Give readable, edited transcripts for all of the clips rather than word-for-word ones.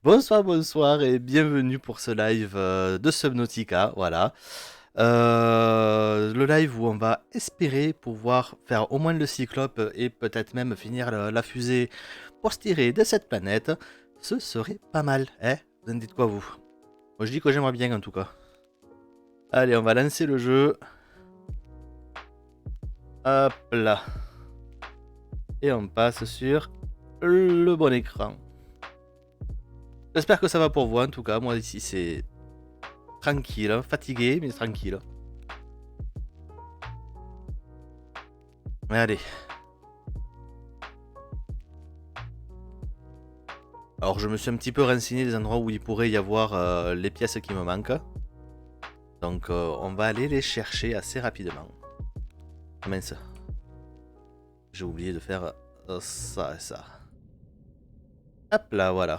Bonsoir, bonsoir et bienvenue pour ce live de Subnautica, voilà. Le live où on va espérer pouvoir faire au moins le cyclope et peut-être même finir la fusée pour se tirer de cette planète. Ce serait pas mal, hein? Vous en dites quoi vous? Moi je dis que j'aimerais bien en tout cas. Allez, on va lancer le jeu. Hop là. Et on passe sur le bon écran. J'espère que ça va pour vous en tout cas, moi ici c'est tranquille, hein. Fatigué mais tranquille. Allez. Alors je me suis un petit peu renseigné des endroits où il pourrait y avoir les pièces qui me manquent. Donc on va aller les chercher assez rapidement. Ah mince, j'ai oublié de faire ça et ça. Hop là, voilà.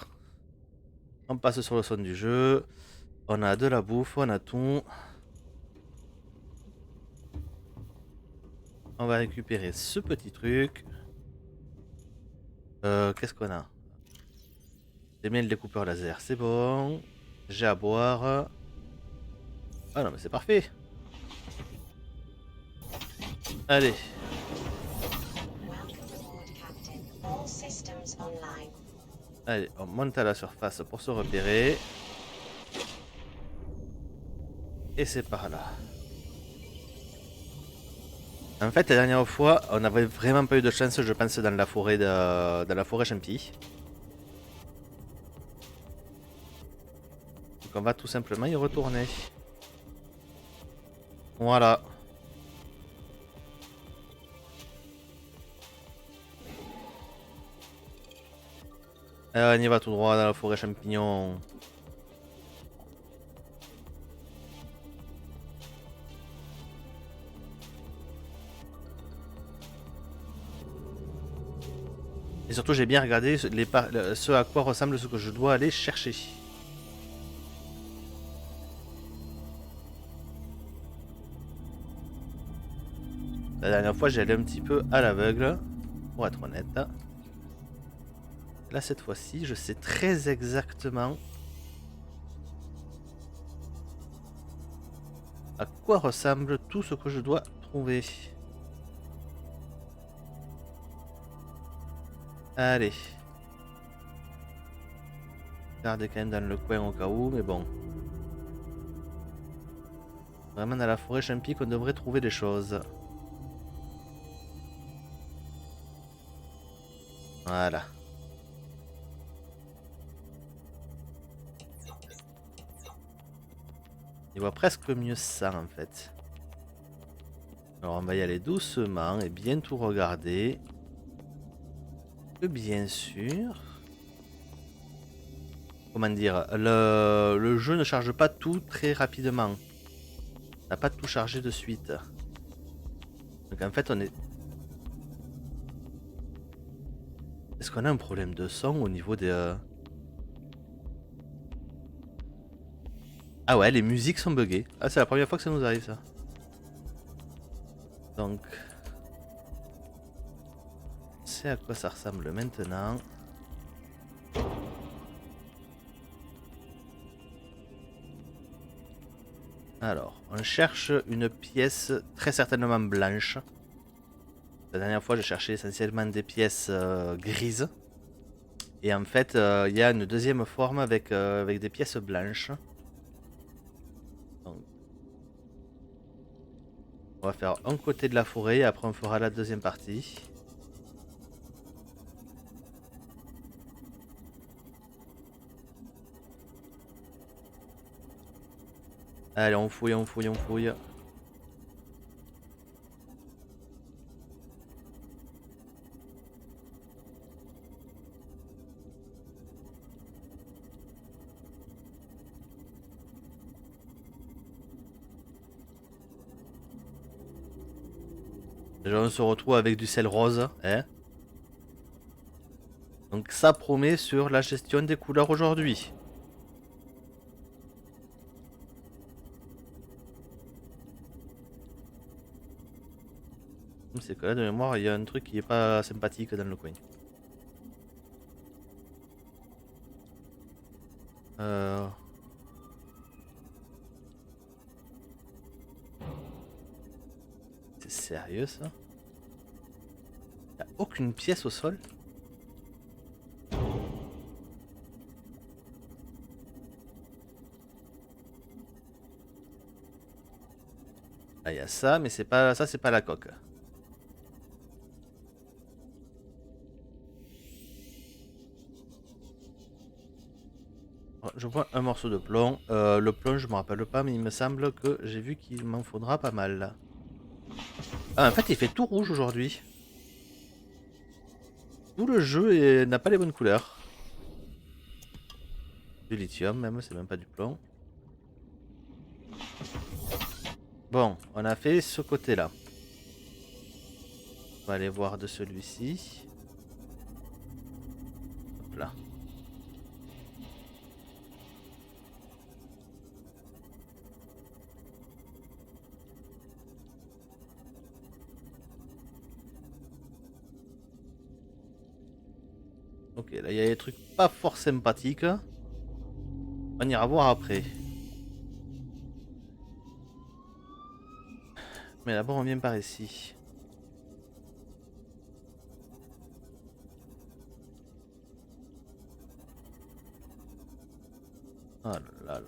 On passe sur le son du jeu. On a de la bouffe, on a tout. On va récupérer ce petit truc. Qu'est-ce qu'on a? J'ai mis le découpeur laser, c'est bon. J'ai à boire. Ah non mais c'est parfait. Allez. Allez, on monte à la surface pour se repérer. Et c'est par là. En fait, la dernière fois, on n'avait vraiment pas eu de chance, je pense, dans la forêt champi. Donc on va tout simplement y retourner. Voilà. Et on y va tout droit dans la forêt champignon. Et surtout, j'ai bien regardé ce à quoi ressemble ce que je dois aller chercher. La dernière fois, j'ai allé un petit peu à l'aveugle, pour être honnête. Là, cette fois-ci, je sais très exactement à quoi ressemble tout ce que je dois trouver. Allez. Regardez quand même dans le coin au cas où, mais bon. Vraiment dans la forêt champi qu'on devrait trouver des choses. Voilà. Il voit presque mieux ça en fait. Alors on va y aller doucement et bien tout regarder. Que bien sûr. Comment dire, le jeu ne charge pas tout très rapidement. On n'a pas tout chargé de suite. Donc en fait on est... Est-ce qu'on a un problème de son au niveau des... Ah ouais, les musiques sont buggées. Ah, c'est la première fois que ça nous arrive ça. Donc... C'est à quoi ça ressemble maintenant. Alors, on cherche une pièce très certainement blanche. La dernière fois, je cherchais essentiellement des pièces grises. Et en fait, il y a une deuxième forme avec des pièces blanches. Donc, on va faire un côté de la forêt et après on fera la deuxième partie. Allez, on fouille, on fouille, on fouille. Déjà, on se retrouve avec du sel rose. Hein. Donc ça promet sur la gestion des couleurs aujourd'hui. C'est que là, de mémoire, il y a un truc qui est pas sympathique dans le coin. Euh... C'est sérieux ça? Y'a aucune pièce au sol? Ah, il y a ça, mais c'est pas ça, c'est pas la coque. Je vois un morceau de plomb. Le plomb, je me rappelle pas, mais il me semble que j'ai vu qu'il m'en faudra pas mal là. Ah, en fait, il fait tout rouge aujourd'hui. Tout le jeu n'a pas les bonnes couleurs. Du lithium, même, c'est même pas du plomb. Bon, on a fait ce côté-là. On va aller voir de celui-ci. Hop là. Ok, là il y a des trucs pas fort sympathiques. On ira voir après. Mais d'abord on vient par ici. Oh là là là.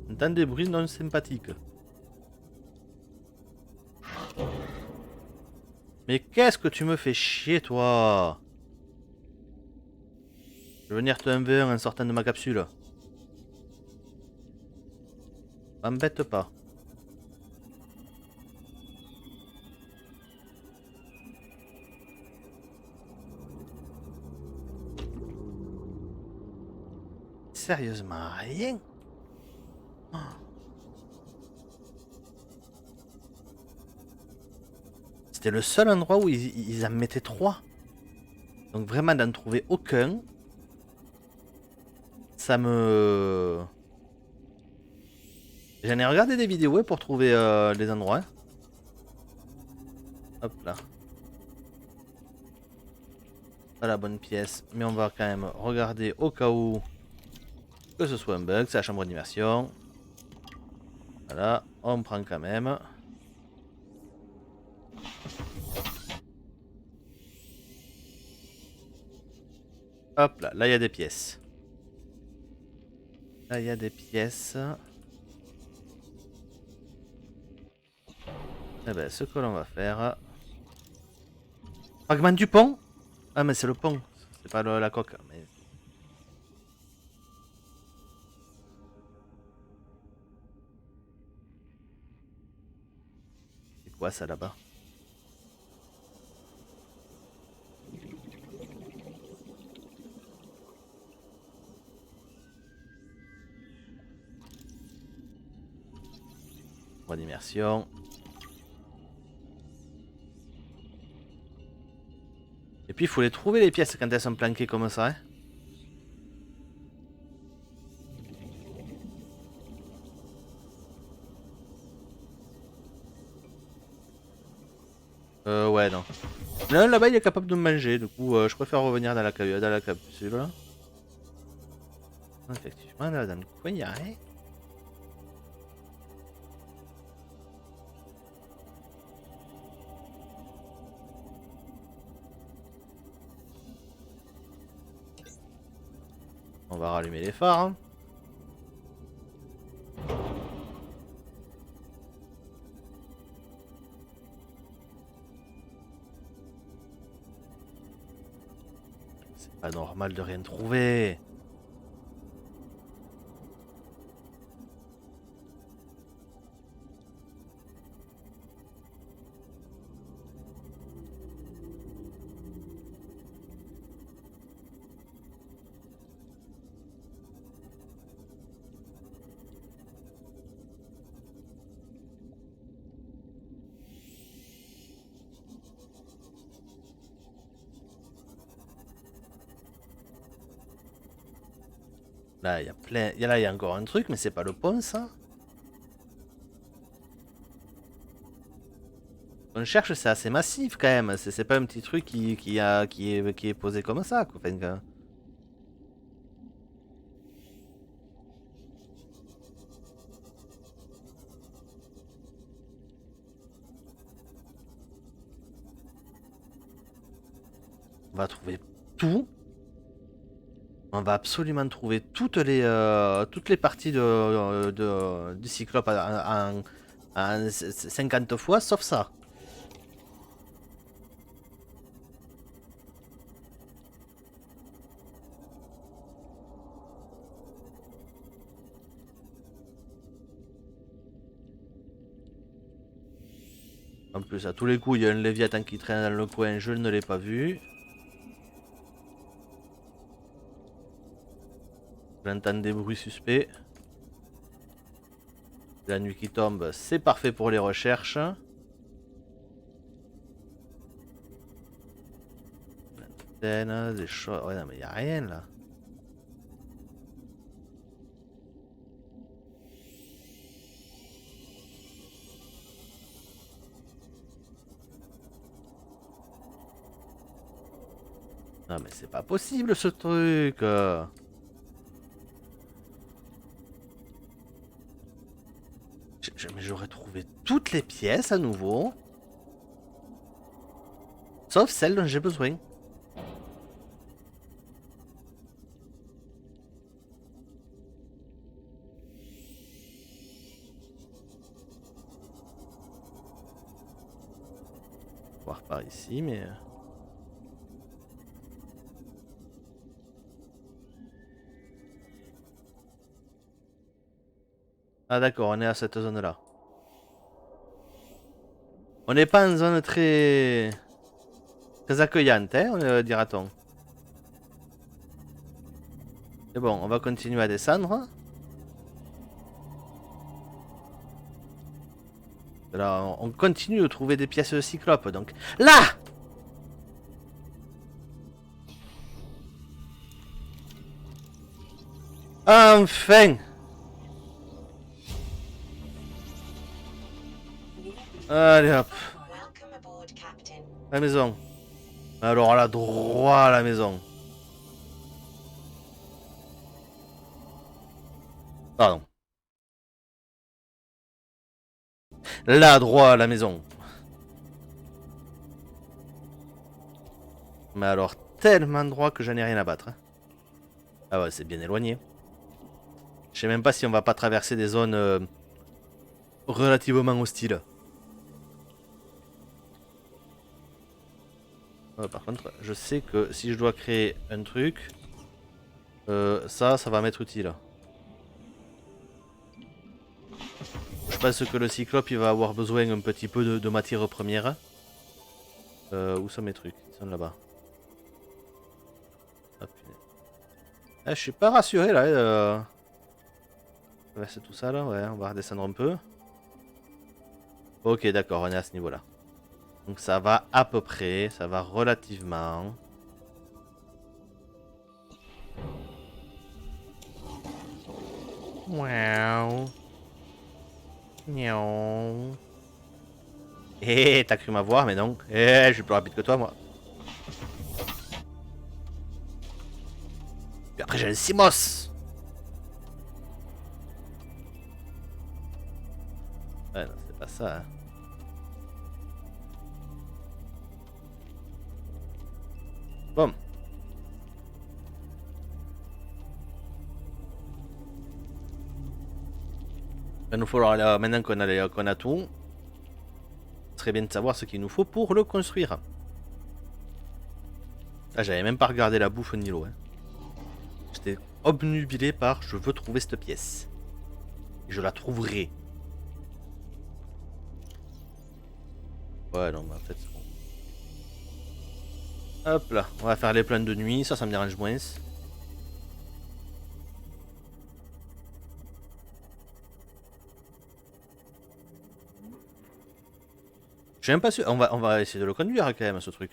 On entend des bruits non sympathiques. Mais qu'est-ce que tu me fais chier toi? Je vais venir te 1v1 en sortant de ma capsule. M'embête pas. Sérieusement, rien. Oh. C'était le seul endroit où ils en mettaient 3. Donc vraiment d'en trouver aucun. Ça me... J'en ai regardé des vidéos pour trouver les endroits. Hop là. Pas la bonne pièce. Mais on va quand même regarder au cas où que ce soit un bug. C'est la chambre d'immersion. Voilà. On prend quand même. Hop là. Là il y a des pièces. Là il y a des pièces. Eh ben ce que l'on va faire... Fragment du pont? Ah mais c'est le pont. C'est pas la coque. Mais... C'est quoi ça là-bas? Point d'immersion. Et puis il faut les trouver les pièces quand elles sont planquées comme ça. Hein. Ouais non. Là là-bas il est capable de me manger. Du coup je préfère revenir dans la capsule. Effectivement là dans le coin il y a rien. On va rallumer les phares. Hein. C'est pas normal de rien trouver. Là il y a plein. Là il y a encore un truc mais c'est pas le pont ça. qu'on cherche, c'est assez massif quand même. C'est pas un petit truc qui est posé comme ça, quoi. Enfin, on va trouver tout. On va absolument trouver toutes les parties du Cyclope en 50 fois, sauf ça. En plus, à tous les coups, il y a un Léviathan qui traîne dans le coin, je ne l'ai pas vu. J'entends des bruits suspects. La nuit qui tombe, c'est parfait pour les recherches. L'antenne, des choses. Ouais, non, mais il n'y a rien là. Non, mais c'est pas possible ce truc. Mais j'aurais trouvé toutes les pièces à nouveau. Sauf celles dont j'ai besoin. Voir par ici, mais... Ah d'accord, on est à cette zone-là. On n'est pas en zone très accueillante, hein, dira-t-on. C'est bon, on va continuer à descendre. Là, on continue de trouver des pièces de cyclope, donc... Là! Enfin! Allez hop. La maison. Alors là, droit à la maison. Pardon. Là, droit à la maison. Mais alors, tellement droit que j'en ai rien à battre. Ah ouais, c'est bien éloigné. Je sais même pas si on va pas traverser des zones relativement hostiles. Par contre, je sais que si je dois créer un truc, ça va m'être utile. Je pense que le Cyclope il va avoir besoin un petit peu de matière première. Où sont mes trucs? Ils sont là-bas. Je suis pas rassuré là. C'est tout ça là, ouais, on va redescendre un peu. Ok, d'accord, on est à ce niveau-là. Donc ça va à peu près, ça va relativement. Miaou. Miaou. Eh, t'as cru m'avoir, mais non. Eh, je suis plus rapide que toi, moi. Puis après, j'ai le Simos. Ouais, non, c'est pas ça. Hein. Bon. Il nous falloir là, maintenant qu'on a tout, ce serait bien de savoir ce qu'il nous faut pour le construire. Ah, j'avais même pas regardé la bouffe ni l'eau. Hein. J'étais obnubilé par je veux trouver cette pièce. Et je la trouverai. Ouais, non, mais en fait, c'est bon. Hop là, on va faire les plaines de nuit, ça me dérange moins. Je suis même pas sûr. On va essayer de le conduire quand même, ce truc.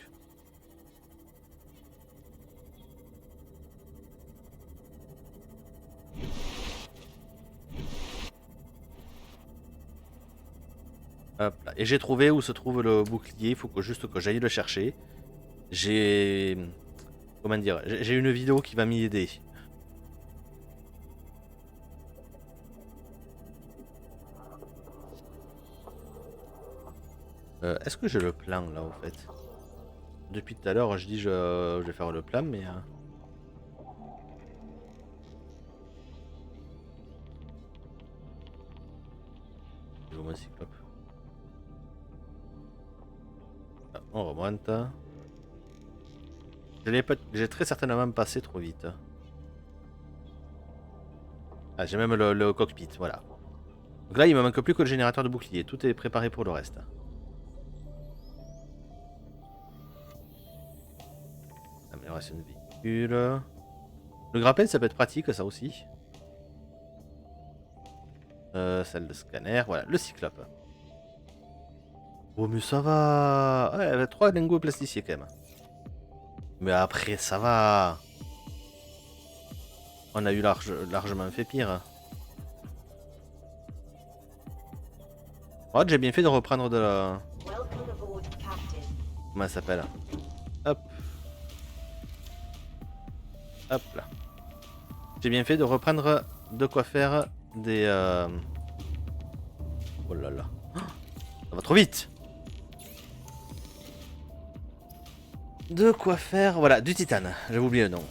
Hop là. Et j'ai trouvé où se trouve le bouclier. Il faut que juste que j'aille le chercher. J'ai... Comment dire? J'ai une vidéo qui va m'y aider. Est-ce que j'ai le plan là au fait? Depuis tout à l'heure je dis je vais faire le plan mais... Je vois mon cyclope. Ah, on remonte. J'ai très certainement passé trop vite. Ah, j'ai même le cockpit, voilà. Donc là il me manque plus que le générateur de bouclier. Tout est préparé pour le reste. Amélioration de véhicule. Le grappin ça peut être pratique ça aussi. Celle de scanner, voilà, le cyclope. Oh mais ça va. Ouais, elle a 3 lingots plasticiers quand même. Mais après ça va. On a eu largement fait pire. Oh, j'ai bien fait de reprendre de la... Comment ça s'appelle? Hop. Hop là. J'ai bien fait de reprendre de quoi faire des... Oh là là. Ça va trop vite. De quoi faire... Voilà, du titane. J'avais oublié le nom.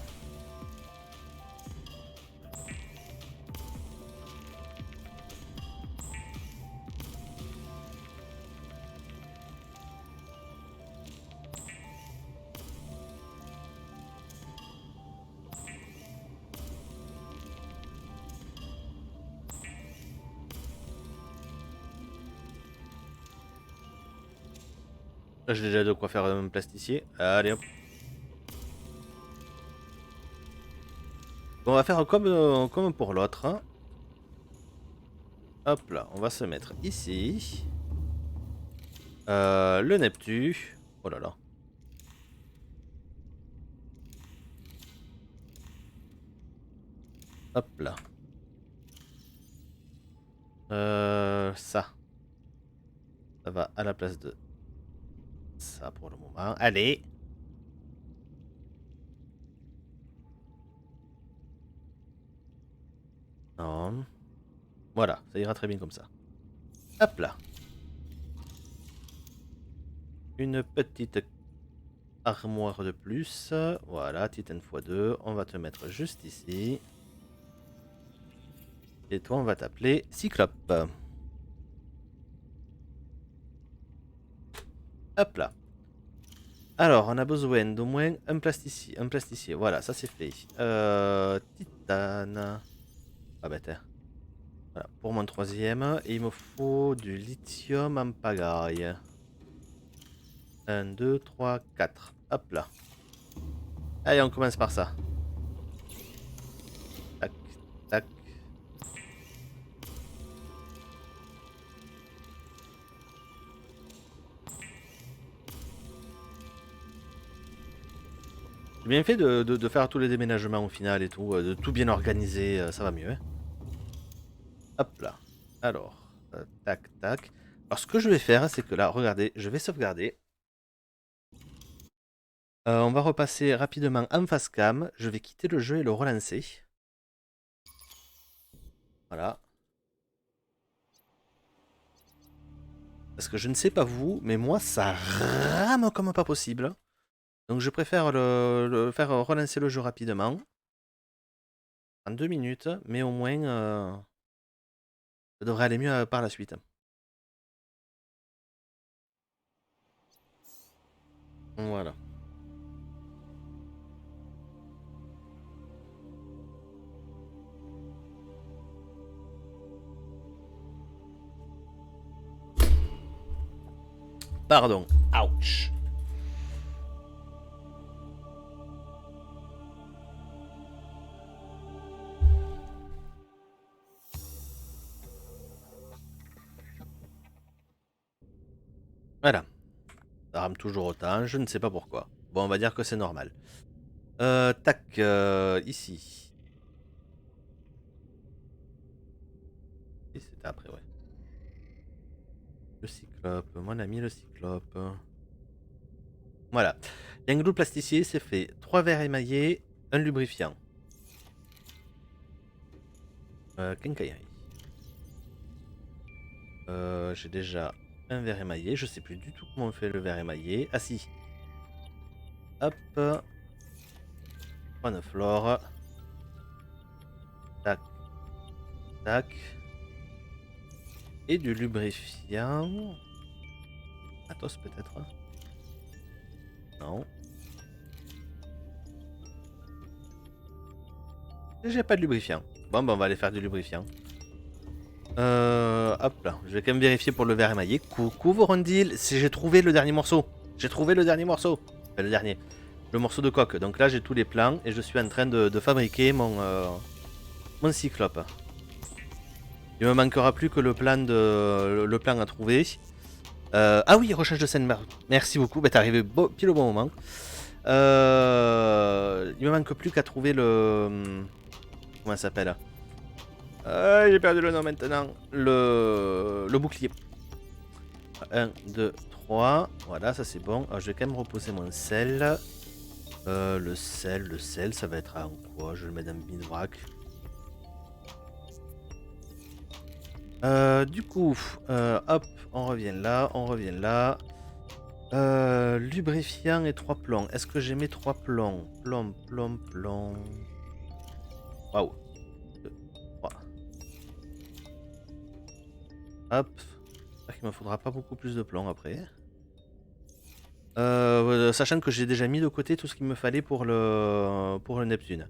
Là, j'ai déjà de quoi faire un plasticier. Allez hop. Bon, on va faire comme pour l'autre. Hein. Hop là, on va se mettre ici. Le Neptune. Oh là là. Hop là. Ça. Ça va à la place de ça pour le moment. Allez. Non. Voilà, ça ira très bien comme ça. Hop là. Une petite armoire de plus. Voilà, Titan x2. On va te mettre juste ici. Et toi, on va t'appeler Cyclope. Hop là. Alors, on a besoin d'au moins un plasticier. Un plasticier. Voilà, ça c'est fait. Titane. Ah bah tiens. Voilà, pour mon troisième. Et il me faut du lithium en pagaille. 1, 2, 3, 4. Hop là. Allez, on commence par ça. Tac, tac. J'ai bien fait de faire tous les déménagements au final et tout, de tout bien organiser, ça va mieux. Hein. Hop là. Alors, tac, tac. Alors ce que je vais faire, c'est que là, regardez, je vais sauvegarder. On va repasser rapidement en face cam. Je vais quitter le jeu et le relancer. Voilà. Parce que je ne sais pas vous, mais moi ça rame comme pas possible. Donc je préfère le faire relancer le jeu rapidement. En 2 minutes, mais au moins ça devrait aller mieux par la suite. Voilà. Pardon. Ouch. Voilà. Ça rame toujours autant, je ne sais pas pourquoi. Bon, on va dire que c'est normal. Tac, ici. Et c'était après, ouais. Le cyclope, mon ami le cyclope. Voilà. L'engloup plasticier, c'est fait. 3 verres émaillés, un lubrifiant. Quincaillerie. J'ai déjà un verre émaillé. Je sais plus du tout comment on fait le verre émaillé. Ah si. Hop. One flore. Tac. Tac. Et du lubrifiant. Athos peut-être. Non. J'ai pas de lubrifiant. Bon, ben on va aller faire du lubrifiant. Hop là. Je vais quand même vérifier pour le verre émaillé. Coucou Vorondil. Si j'ai trouvé le dernier morceau. J'ai trouvé le dernier morceau. Enfin, le dernier. Le morceau de coque. Donc là, j'ai tous les plans et je suis en train de fabriquer mon cyclope. Il me manquera plus que le plan à trouver. Ah oui, recherche de scène. Merci beaucoup. Bah, t'es arrivé pile au bon moment. Il me manque plus qu'à trouver le. Comment ça s'appelle? J'ai perdu le nom maintenant. Le bouclier. 1, 2, 3. Voilà, ça c'est bon. Alors, je vais quand même reposer mon sel. Le sel, ça va être en quoi? Je vais le mettre dans bin vrac. Du coup, hop, on revient là. Lubrifiant et 3 plombs. Est-ce que j'ai mes 3 plombs? Plomb. Waouh. 2, 3. Hop. J'espère qu'il me faudra pas beaucoup plus de plombs après. Sachant que j'ai déjà mis de côté tout ce qu'il me fallait pour le Neptune.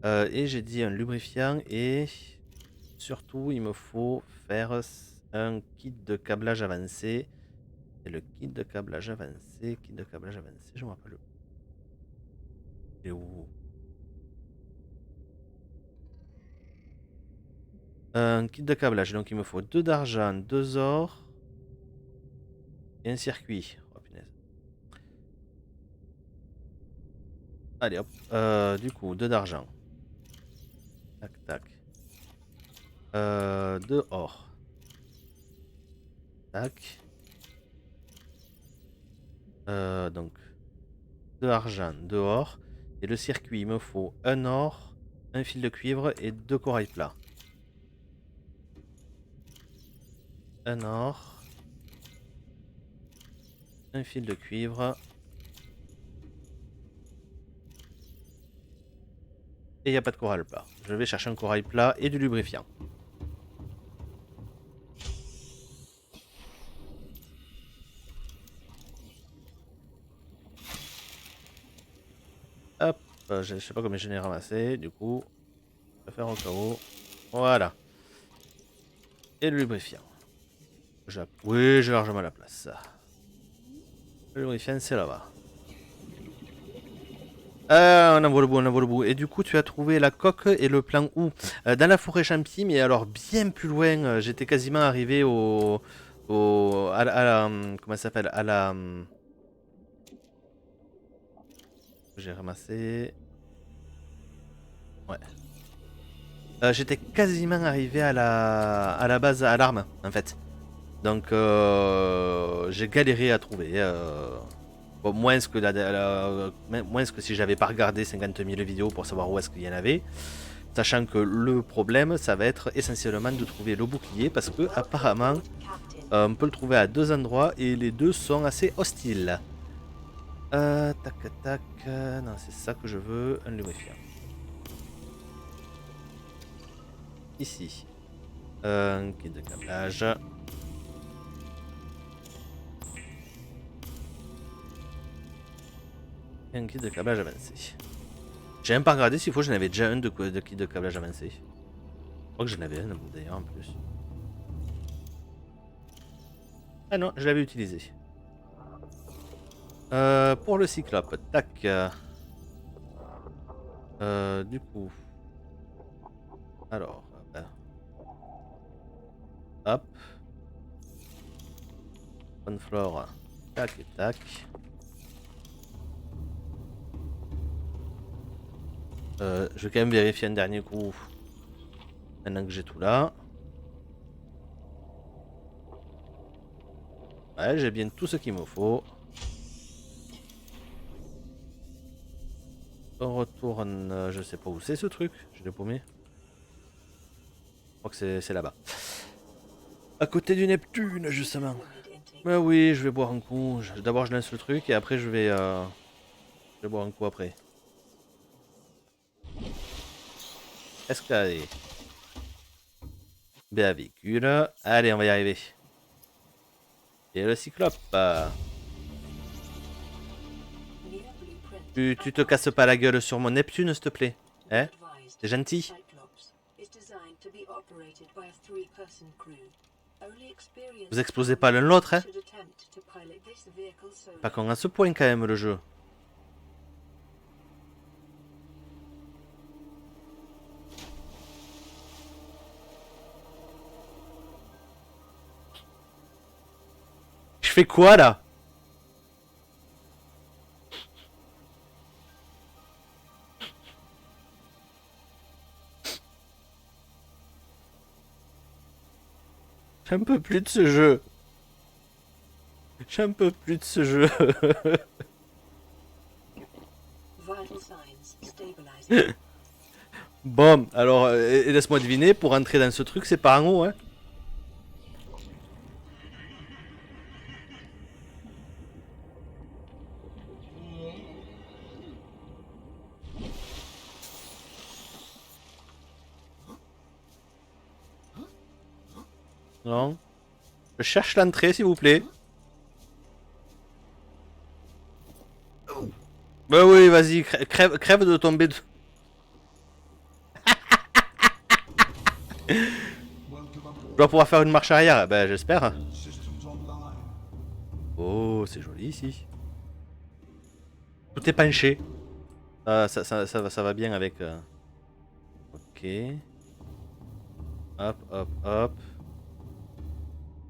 Et j'ai dit un lubrifiant et surtout il me faut faire un kit de câblage avancé. Et le kit de câblage avancé, je me rappelle. Et où? Un kit de câblage, donc il me faut 2 d'argent, 2 or et un circuit. Oh punaise. Allez hop, du coup 2 d'argent. Tac tac. 2 or. Tac. Donc 2 argent, 2 or. Et le circuit, il me faut un or, un fil de cuivre et 2 corail plat. Un or, un fil de cuivre. Et il n'y a pas de corail plat. Je vais chercher un corail plat et du lubrifiant. Hop, je sais pas combien j'en ai ramassé, du coup, je vais faire au cas où. Voilà. Et le lubrifiant. Oui, j'ai largement la place. Le lubrifiant, c'est là-bas. On en voit le bout. Et du coup, tu as trouvé la coque et le plan où? Dans la forêt champi, mais alors bien plus loin. J'étais quasiment arrivé comment ça s'appelle? J'ai ramassé. Ouais. J'étais quasiment arrivé à la base, à l'arme, en fait. Donc, j'ai galéré à trouver. Bon, moins que si j'avais pas regardé 50 000 vidéos pour savoir où est-ce qu'il y en avait. Sachant que le problème, ça va être essentiellement de trouver le bouclier. Parce que, apparemment, on peut le trouver à 2 endroits et les deux sont assez hostiles. Tac, tac. Non, c'est ça que je veux. Un lubrifiant. Ici. Un kit de câblage. Et un kit de câblage avancé. J'ai même pas regardé s'il faut, j'en avais déjà un de kit de câblage avancé. Je crois que j'en avais un d'ailleurs en plus. Ah non, je l'avais utilisé. Pour le cyclope, tac. Du coup. Alors, hop. One floor, tac et tac. Je vais quand même vérifier un dernier coup. Maintenant que j'ai tout là. Ouais, j'ai bien tout ce qu'il me faut. On retourne... je sais pas où c'est ce truc. Je l'ai paumé. Je crois que c'est là-bas. À côté du Neptune, justement. Mais oui, je vais boire un coup. D'abord, je lance le truc et après, je vais boire un coup après. Escalader. Bien véhicule. Allez, on va y arriver. Et le cyclope. Tu te casses pas la gueule sur mon Neptune, s'il te plaît. Hein? T'es gentil? Vous explosez pas l'un l'autre, hein? Pas con à ce point quand même le jeu. Je fais quoi là? J'en peux plus de ce jeu. J'en peux plus de ce jeu. Bon, alors, laisse-moi deviner, pour entrer dans ce truc, c'est par en haut, hein? Non. Je cherche l'entrée, s'il vous plaît. Bah oui, vas-y, crève, crève de tomber. Je dois pouvoir faire une marche arrière. Ben, j'espère. Oh, c'est joli ici. Tout est penché. Ça va bien avec... Ok. Hop, hop, hop.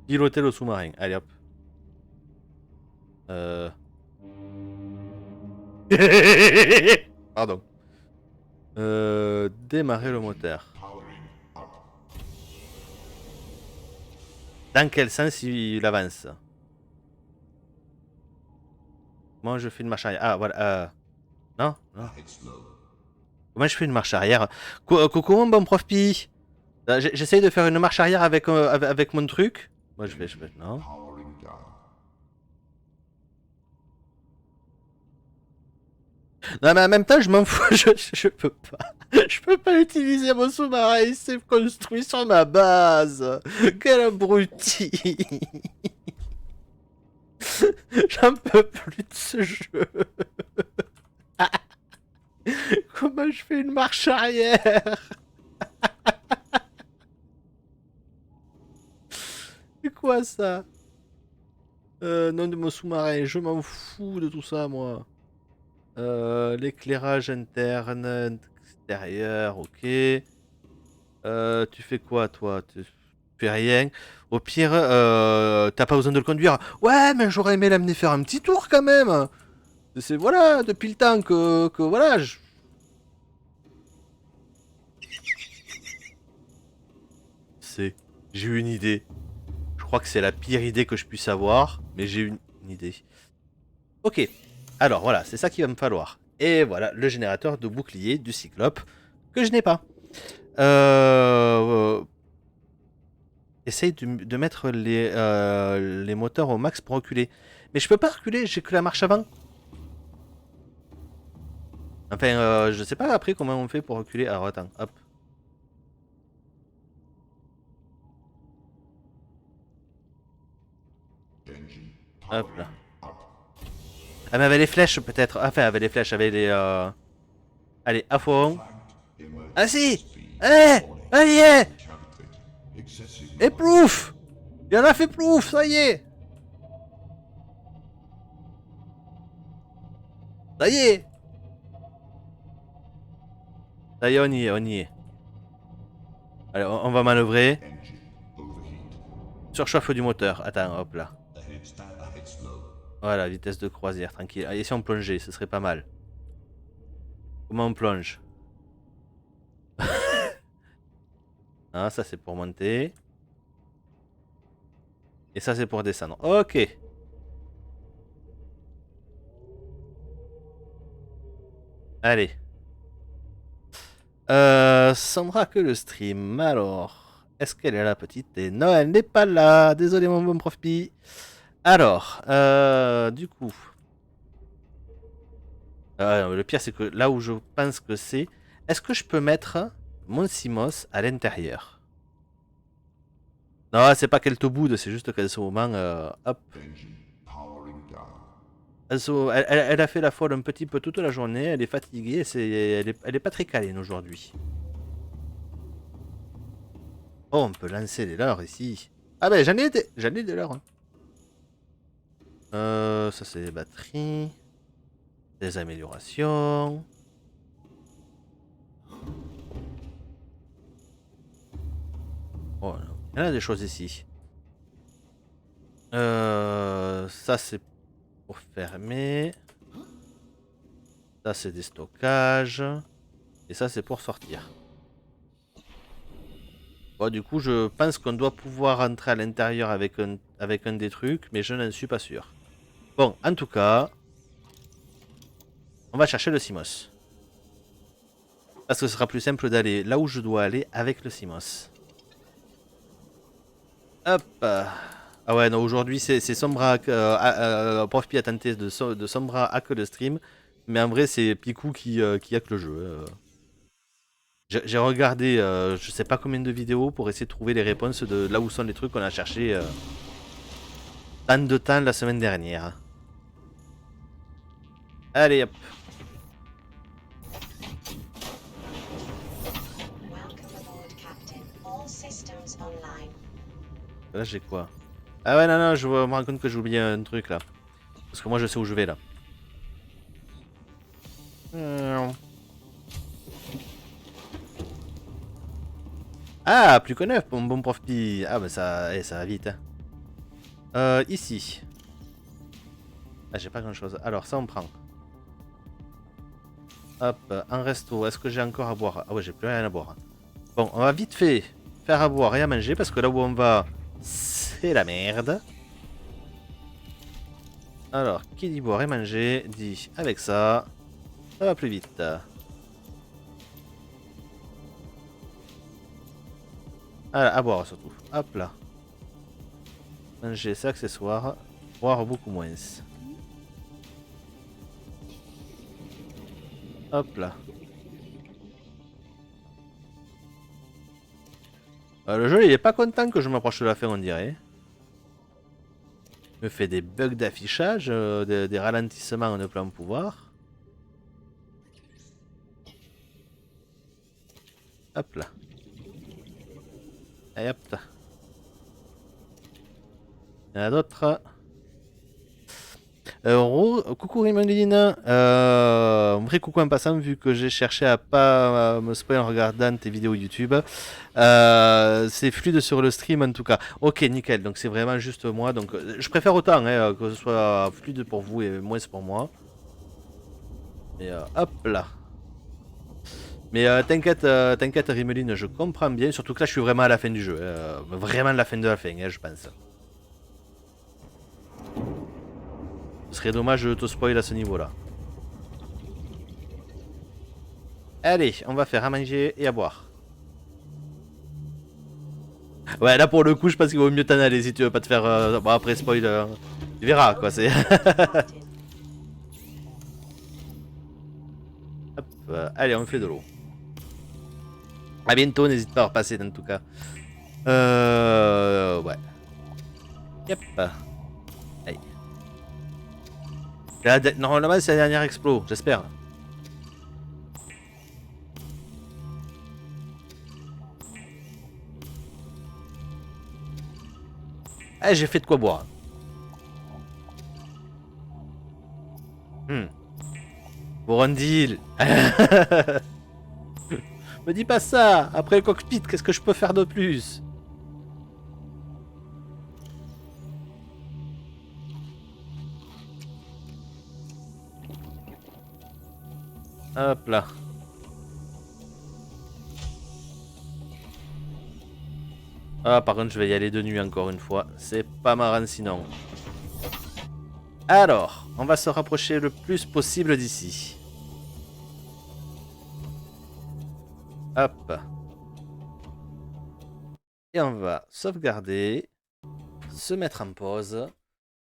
Piloter le sous-marin. Allez, hop. Pardon. Démarrer le moteur. Dans quel sens il avance? Moi, je fais une marche arrière. Ah, voilà. Non, non. Comment je fais une marche arrière? Coucou, mon bon prof Pi. J'essaye de faire une marche arrière avec mon truc. Moi, je fais... Non. Non, mais en même temps, je m'en fous. Je peux pas. Je peux pas utiliser mon sous-marin. Il s'est construit sur ma base. Quel abruti. J'en peux plus de ce jeu. Comment je fais une marche arrière? C'est quoi ça? Nom de mon sous-marin. Je m'en fous de tout ça, moi. L'éclairage interne, extérieur, ok. Tu fais quoi, toi? Tu fais rien. Au pire, t'as pas besoin de le conduire. Ouais, mais j'aurais aimé l'amener faire un petit tour quand même. C'est voilà, depuis le temps que voilà. C'est, j'ai eu une idée. Je crois que c'est la pire idée que je puisse avoir, mais j'ai une idée. Ok. Alors voilà, c'est ça qu'il va me falloir. Et voilà, le générateur de bouclier du Cyclope que je n'ai pas. Essaye de mettre les moteurs au max pour reculer. Mais je peux pas reculer, j'ai que la marche avant. Enfin, je sais pas après comment on fait pour reculer. Alors attends, hop. Hop là. Ah mais avec les flèches peut-être. Enfin avec les flèches, avec les... Allez, à fond. Ah si. Allez. Allez. Et plouf. Il en a fait plouf, ça y est. Ça y est. Ça y est, on y est, on y est. Allez, on va manœuvrer. Surchauffe du moteur. Attends, hop là. Voilà, vitesse de croisière, tranquille. Et si on plongeait, ce serait pas mal. Comment on plonge? Ah, ça c'est pour monter. Et ça, c'est pour descendre. Ok. Allez. Sandra que le stream. Alors, est-ce qu'elle est là, petite? Et non, elle n'est pas là. Désolé, mon bon prof Pi. Alors, du coup. Le pire, c'est que là où je pense que c'est. Est-ce que je peux mettre mon Simos à l'intérieur? Non, c'est pas qu'elle te boude, c'est juste qu'à ce moment, hop. Elle a fait la folle un petit peu toute la journée, elle est fatiguée, elle est pas très câline aujourd'hui. Oh, on peut lancer les leurres ici. Ah ben j'en ai des leurres. Ça c'est les batteries. Des améliorations. Oh, il y en a des choses ici. Ça c'est pour fermer. Ça c'est des stockages. Et ça c'est pour sortir. Bon, du coup je pense qu'on doit pouvoir entrer à l'intérieur avec un des trucs, mais je n'en suis pas sûr. Bon, en tout cas, on va chercher le Simos. Parce que ce sera plus simple d'aller là où je dois aller avec le Simos. Hop. Ah ouais, non, aujourd'hui c'est Sombra. Prof Pi a tenté de Sombra hack le stream. Mais en vrai, c'est Picou qui hack le jeu. J'ai regardé je sais pas combien de vidéos pour essayer de trouver les réponses de là où sont les trucs qu'on a cherché tant de temps la semaine dernière. Allez hop. Là j'ai quoi? Ah ouais non non je me rends compte que j'ai oublié un truc là. Parce que moi je sais où je vais là. Ah plus que neuf mon bon prof Pi. Ah bah ça va vite hein. Ici. Ah j'ai pas grand chose. Alors ça on prend. Hop, un resto. Est-ce que j'ai encore à boire? Ah ouais j'ai plus rien à boire. Bon on va vite fait faire à boire et à manger parce que là où on va c'est la merde. Alors, qui dit boire et manger, dit avec ça va plus vite. Ah, à boire surtout. Hop là. Manger, c'est accessoire. Boire beaucoup moins. Hop là. Le jeu, il est pas content que je m'approche de la fin, on dirait. Il me fait des bugs d'affichage, des ralentissements de plein pouvoir. Hop là. Et hop là. Il y en a d'autres. Coucou Rimeline, un vrai coucou en passant vu que j'ai cherché à pas me spoiler en regardant tes vidéos YouTube. C'est fluide sur le stream en tout cas. Ok nickel, donc c'est vraiment juste moi. Donc je préfère autant hein, que ce soit fluide pour vous et moins pour moi. Mais hop là. Mais t'inquiète Rimeline, je comprends bien. Surtout que là je suis vraiment à la fin du jeu. Vraiment la fin de la fin, je pense. Ce serait dommage de te spoil à ce niveau-là. Allez, on va faire à manger et à boire. Ouais, là pour le coup, je pense qu'il vaut mieux t'en aller si tu veux pas te faire. Bon, après, spoil. Tu verras quoi, c'est. Hop, allez, on fait de l'eau. A bientôt, n'hésite pas à repasser en tout cas. Ouais. Yep. Allez. Normalement, c'est la dernière explo, j'espère. Ah, j'ai fait de quoi boire. Pour un deal. Me dis pas ça. Après le cockpit, qu'est-ce que je peux faire de plus? Hop là. Ah, par contre, je vais y aller de nuit encore une fois. C'est pas marrant sinon. Alors, on va se rapprocher le plus possible d'ici. Hop. Et on va sauvegarder, se mettre en pause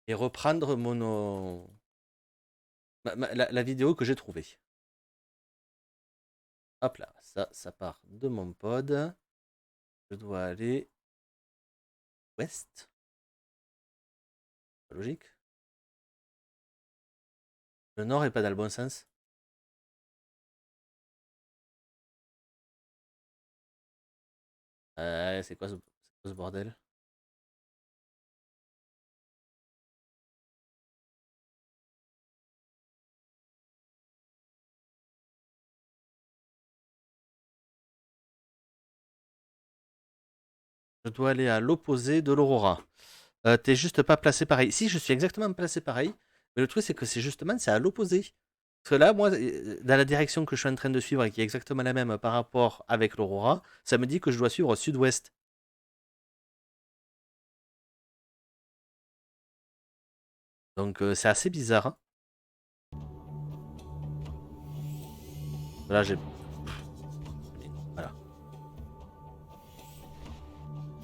et reprendre la vidéo que j'ai trouvée. Hop là, ça part de mon pod. Je dois aller ouest. Pas logique. Le nord est pas dans le bon sens. C'est quoi ce bordel? Je dois aller à l'opposé de l'aurora. T'es juste pas placé pareil. Si, je suis exactement placé pareil. Mais le truc, c'est que c'est à l'opposé. Parce que là, moi, dans la direction que je suis en train de suivre et qui est exactement la même par rapport avec l'aurora, ça me dit que je dois suivre sud-ouest. Donc c'est assez bizarre. Hein. Là, j'ai... Voilà.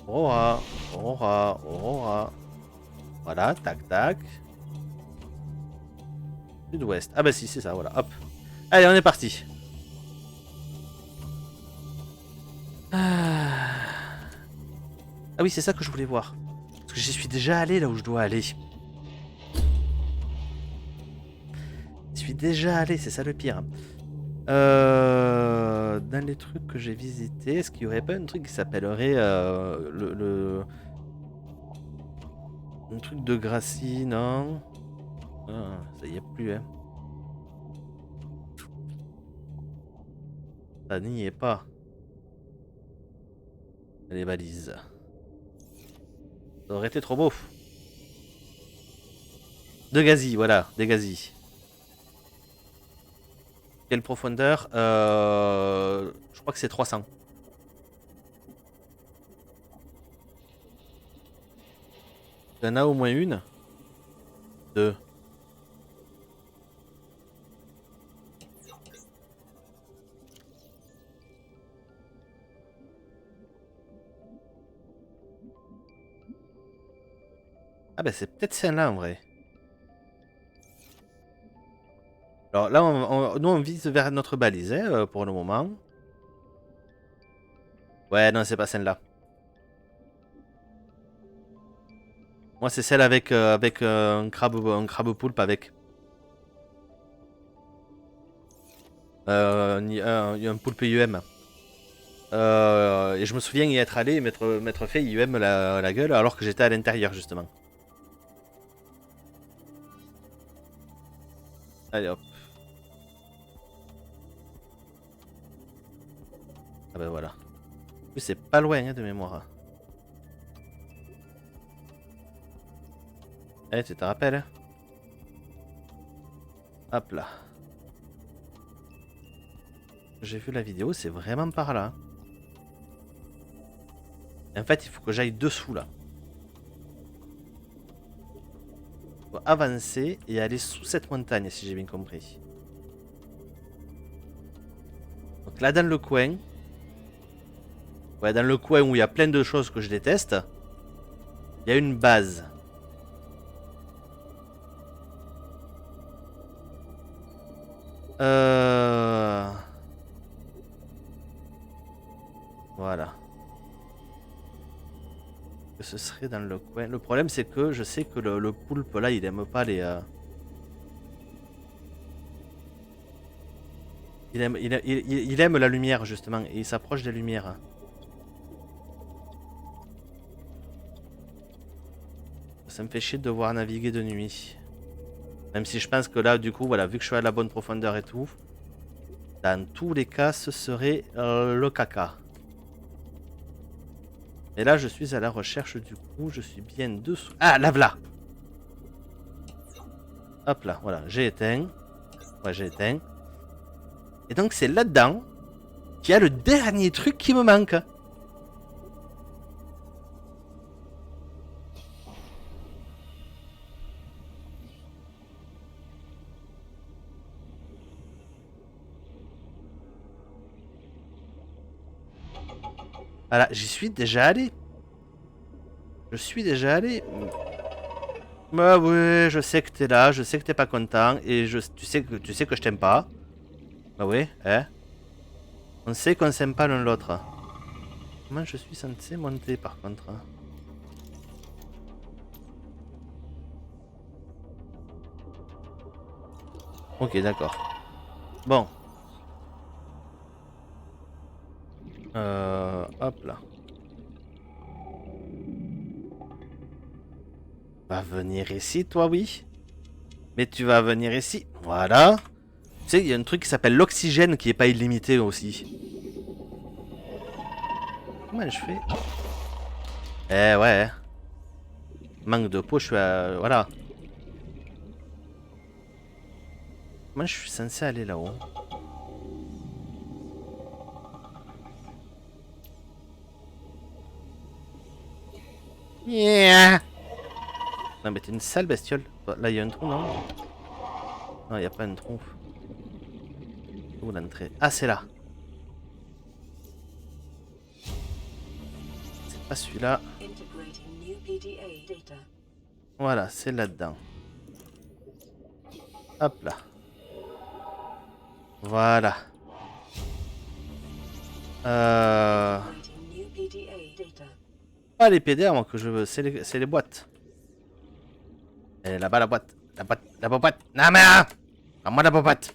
Aurora, aurora, aurora. Voilà, tac, tac. Sud-ouest. Ah bah si, c'est ça, voilà, hop. Allez, on est parti. Ah oui, c'est ça que je voulais voir. Parce que j'y suis déjà allé là où je dois aller. J'y suis déjà allé, c'est ça le pire. Dans les trucs que j'ai visités, est-ce qu'il y aurait pas un truc qui s'appellerait un truc de Gracie, non? Ah, ça y est plus, hein. Ça n'y est pas. Les balises. Ça aurait été trop beau. De Gazi, voilà, des Gazi. Quelle profondeur? Je crois que c'est 300. Il y en a au moins une. Deux. Ah bah c'est peut-être celle-là en vrai. Alors là, nous on vise vers notre balise hein, pour le moment. Ouais, non, c'est pas celle-là. Moi, c'est celle avec, un crabe poulpe avec. Il y a un poulpe IUM. Et je me souviens y être allé et m'être fait IUM la gueule alors que j'étais à l'intérieur justement. Allez hop. Ah ben voilà. En plus, c'est pas loin hein, de mémoire. Eh, tu te rappelles hein? Hop là. J'ai vu la vidéo, c'est vraiment par là. En fait, il faut que j'aille dessous là. Il faut avancer et aller sous cette montagne, si j'ai bien compris. Donc là, dans le coin. Ouais, dans le coin où il y a plein de choses que je déteste. Il y a une base. Voilà. Ce serait dans le coin. Le problème c'est que je sais que le poulpe là il aime pas les... Il aime la lumière justement et il s'approche des lumières. Ça me fait chier de devoir naviguer de nuit. Même si je pense que là du coup voilà vu que je suis à la bonne profondeur et tout. Dans tous les cas ce serait le caca. Et là, je suis à la recherche du coup. Je suis bien dessous. Ah, la v'là. Hop là, voilà, j'ai éteint. Ouais, j'ai éteint. Et donc, c'est là-dedans qu'il y a le dernier truc qui me manque. Voilà, j'y suis déjà allé. Je suis déjà allé. Bah oui, je sais que t'es là, je sais que t'es pas content et tu sais que je t'aime pas. Bah oui, hein. On sait qu'on s'aime pas l'un l'autre. Comment je suis censé monter par contre? Ok, d'accord. Bon. Hop là. Va venir ici, toi, oui. Mais tu vas venir ici. Voilà. Tu sais, il y a un truc qui s'appelle l'oxygène qui est pas illimité aussi. Comment je fais? Eh ouais. Manque de peau, je suis à... Voilà. Comment je suis censé aller là-haut? Yeah. Non mais t'es une sale bestiole. Là il y a un trou, non? Non, il n'y a pas un trou. Où l'entrée? Ah, c'est là. C'est pas celui-là. Voilà, c'est là-dedans. Hop là. Voilà. Ah, les PDA, moi, que je veux, c'est les boîtes. Et là-bas, la boîte. La boîte. Non, mais hein, à moi, la boîte.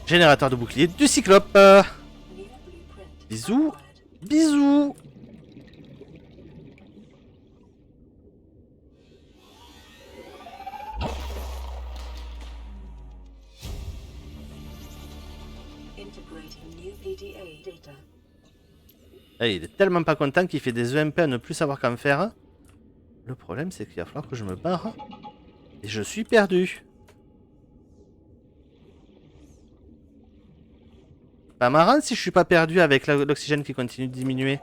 Générateur de bouclier du cyclope. Bisous. Bisous. Hey, il est tellement pas content qu'il fait des EMP à ne plus savoir qu'en faire. Le problème, c'est qu'il va falloir que je me barre. Et je suis perdu. Pas marrant si je suis pas perdu avec l'oxygène qui continue de diminuer.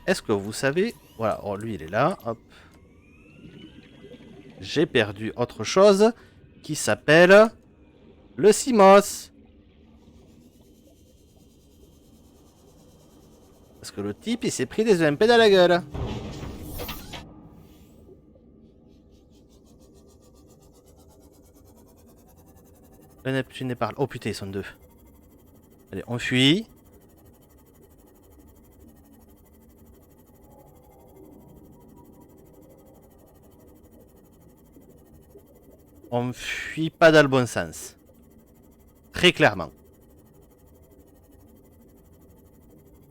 Est-ce que vous savez... Voilà, oh, lui il est là, hop. J'ai perdu autre chose qui s'appelle le CMOS. Parce que le type il s'est pris des EMP dans la gueule. Le Neptune est par là. Oh putain, ils sont deux. Allez, on fuit. On fuit pas dans le bon sens. Très clairement.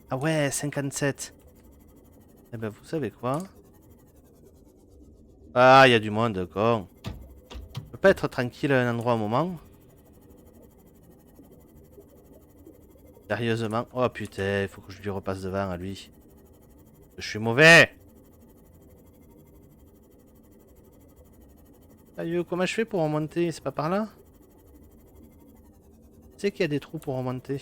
Ah ouais, 57. Eh ben, vous savez quoi? Ah, il y a du monde, con. Je peux pas être tranquille à un endroit un moment. Sérieusement. Oh putain, il faut que je lui repasse devant à lui. Je suis mauvais. Aïe, comment je fais pour remonter? C'est pas par là? Tu sais qu'il y a des trous pour remonter.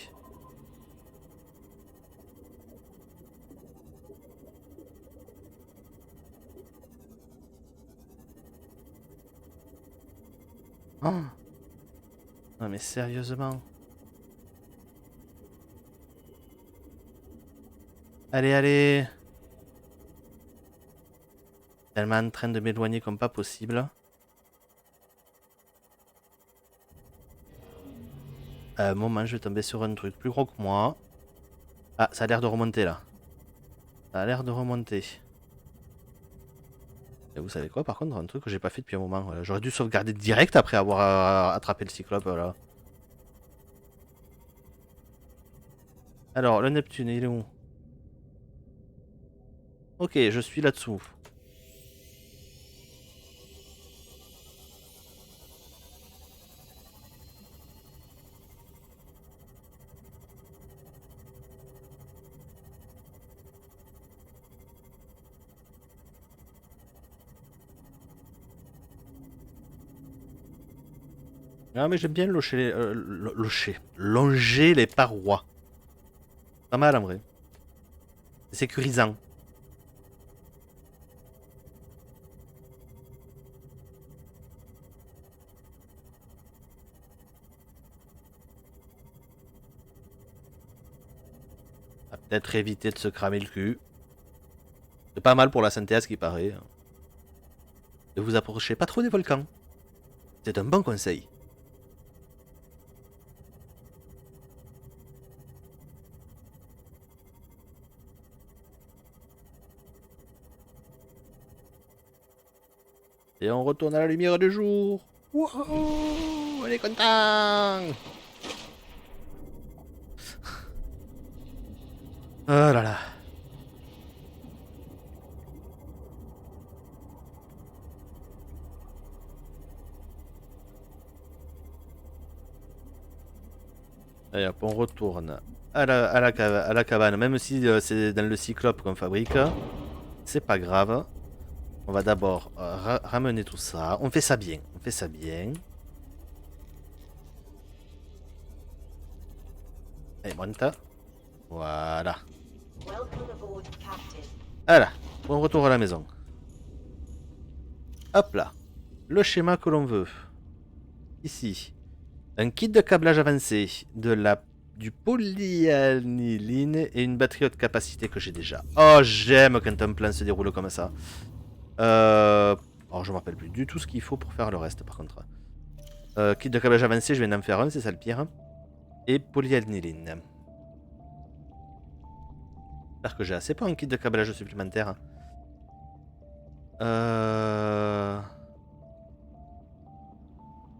Oh. Non mais sérieusement. Allez, allez. Tellement en train de m'éloigner comme pas possible. À un moment, je vais tomber sur un truc plus gros que moi. Ah, ça a l'air de remonter là. Ça a l'air de remonter. Et vous savez quoi, par contre, un truc que j'ai pas fait depuis un moment. Voilà. J'aurais dû sauvegarder direct après avoir attrapé le cyclope. Voilà. Alors, le Neptune, il est où? Ok, je suis là-dessous. Ah, mais j'aime bien longer les parois. Pas mal en vrai. C'est sécurisant. va peut-être éviter de se cramer le cul. C'est pas mal pour la santé à ce qui paraît. Ne vous approchez pas trop des volcans. C'est un bon conseil. Et on retourne à la lumière du jour. Wouhou, on est content. Oh là là. Allez hop, on retourne à la cabane, même si c'est dans le cyclope qu'on fabrique. C'est pas grave. On va d'abord ramener tout ça. On fait ça bien. On fait ça bien. Allez, monte. Voilà. Voilà. On retourne à la maison. Hop là. Le schéma que l'on veut. Ici. Un kit de câblage avancé. Du polyaniline et une batterie haute capacité que j'ai déjà. Oh, j'aime quand un plan se déroule comme ça. Alors je me rappelle plus du tout ce qu'il faut pour faire le reste par contre. Kit de câblage avancé, je viens d'en faire un, c'est ça le pire. Et polyaniline. J'espère que j'ai assez pour un kit de câblage supplémentaire. On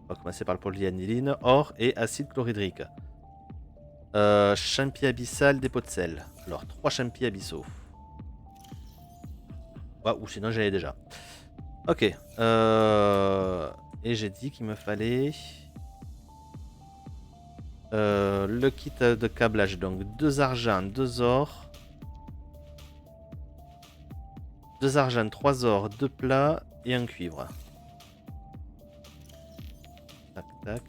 va commencer par le polyaniline, or et acide chlorhydrique. Champi abyssal, dépôt de sel. Alors 3 champis abyssaux. Ouais, ou sinon j'avais déjà. Ok. Et j'ai dit qu'il me fallait le kit de câblage. Donc 2 argent, 2 or. 2 argent, 3 or, 2 plats et un cuivre. Tac, tac.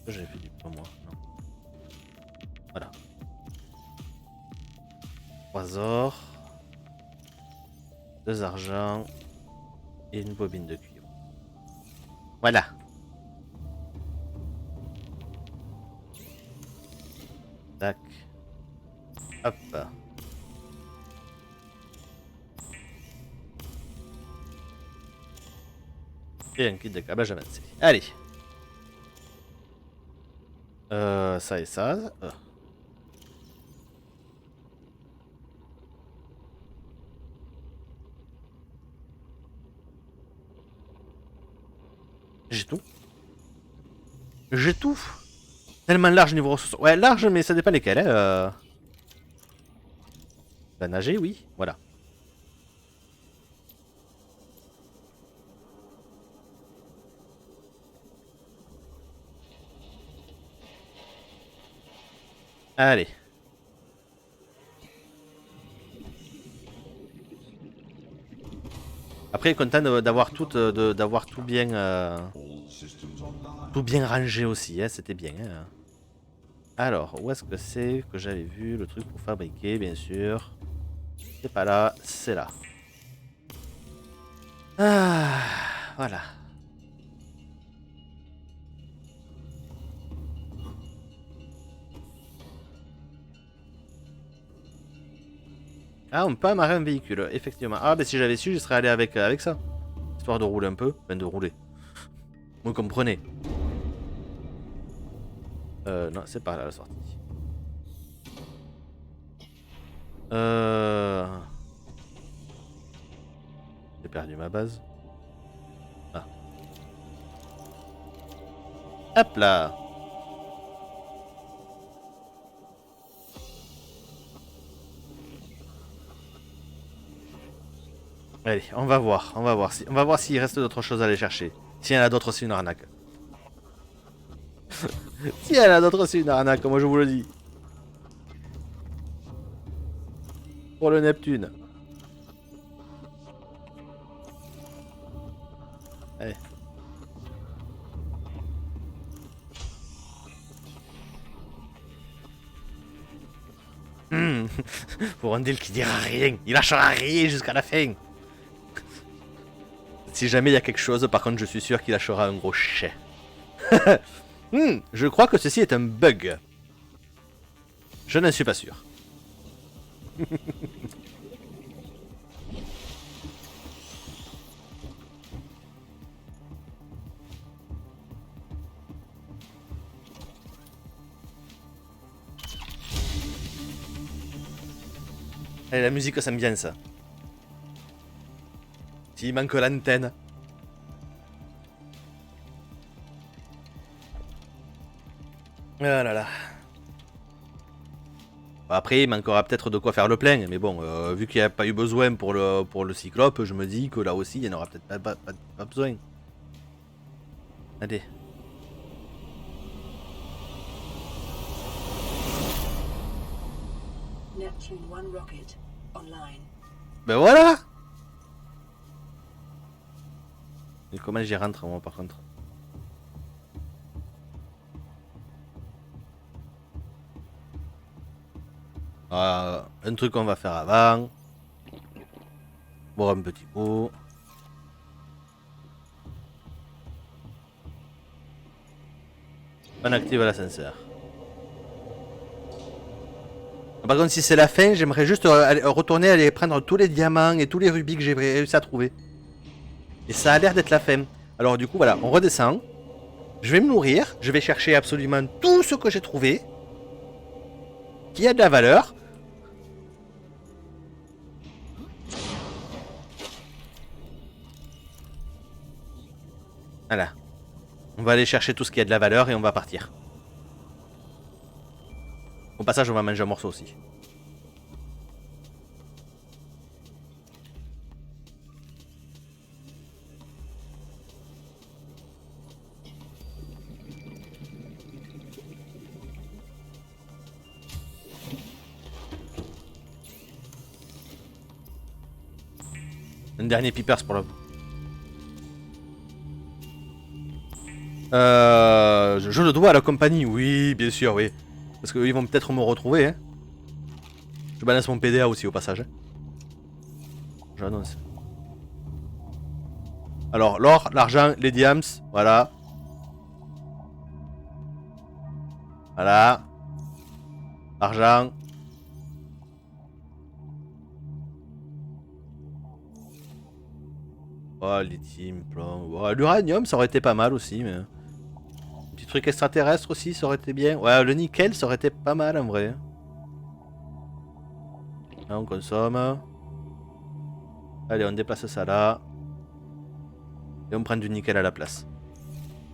J'avais fait du pour moi, non. Voilà. 3 or, 2 argent et une bobine de cuivre. Voilà. Tac. Hop. Et un kit de câblage avancé. Allez. Ça et ça. J'ai tout. J'ai tout. Tellement large niveau ressources. Ouais, large, mais ça dépend lesquels. Hein. Bah, nager, oui. Voilà. Allez. Après, content d'avoir tout bien, tout bien rangé aussi. Hein, c'était bien. Hein. Alors, où est-ce que c'est que j'avais vu le truc pour fabriquer, bien sûr. C'est pas là, c'est là. Ah, voilà. Ah, on peut amarrer un véhicule, effectivement. Ah, ben si j'avais su, je serais allé avec ça. Histoire de rouler un peu. Enfin, de rouler. Vous comprenez. Non, c'est pas là la sortie. J'ai perdu ma base. Ah. Hop là. Allez, on va voir s'il reste d'autres choses à aller chercher. S'il y en a d'autres, c'est une arnaque. S'il y en a d'autres, c'est une arnaque, moi je vous le dis. Pour le Neptune. Allez. Pour un deal qui dira rien. Il lâchera rien jusqu'à la fin. Si jamais il y a quelque chose, par contre, je suis sûr qu'il lâchera un gros chèque. Je crois que ceci est un bug. Je n'en suis pas sûr. Allez, la musique, ça me vient ça. S'il manque l'antenne. Ah là là. Bon, après, il manquera peut-être de quoi faire le plein, mais bon, vu qu'il n'y a pas eu besoin pour le cyclope, je me dis que là aussi, il n'y en aura peut-être pas besoin. Allez. Neptune 1 rocket online. Ben voilà. Et comment j'y rentre moi par contre? Un truc qu'on va faire avant. Boire un petit coup. On active l'ascenseur. Par contre, si c'est la fin, j'aimerais juste retourner aller prendre tous les diamants et tous les rubis que j'ai réussi à trouver. Et ça a l'air d'être la fin. Alors du coup, voilà, on redescend. Je vais me nourrir. Je vais chercher absolument tout ce que j'ai trouvé. Qui a de la valeur. Voilà. On va aller chercher tout ce qui a de la valeur et on va partir. Au passage, on va manger un morceau aussi. Un dernier peepers pour le... je le dois à la compagnie, oui, bien sûr, oui. Parce qu'ils vont peut-être me retrouver. Hein. Je balance mon PDA aussi au passage. Hein. J'annonce. Alors, l'or, l'argent, les diams, voilà. Voilà. Argent. Oh, lithium, plomb. Oh, l'uranium, ça aurait été pas mal aussi, mais... Un petit truc extraterrestre aussi, ça aurait été bien. Ouais, le nickel, ça aurait été pas mal en vrai. Là, on consomme. Allez, on déplace ça là. Et on prend du nickel à la place.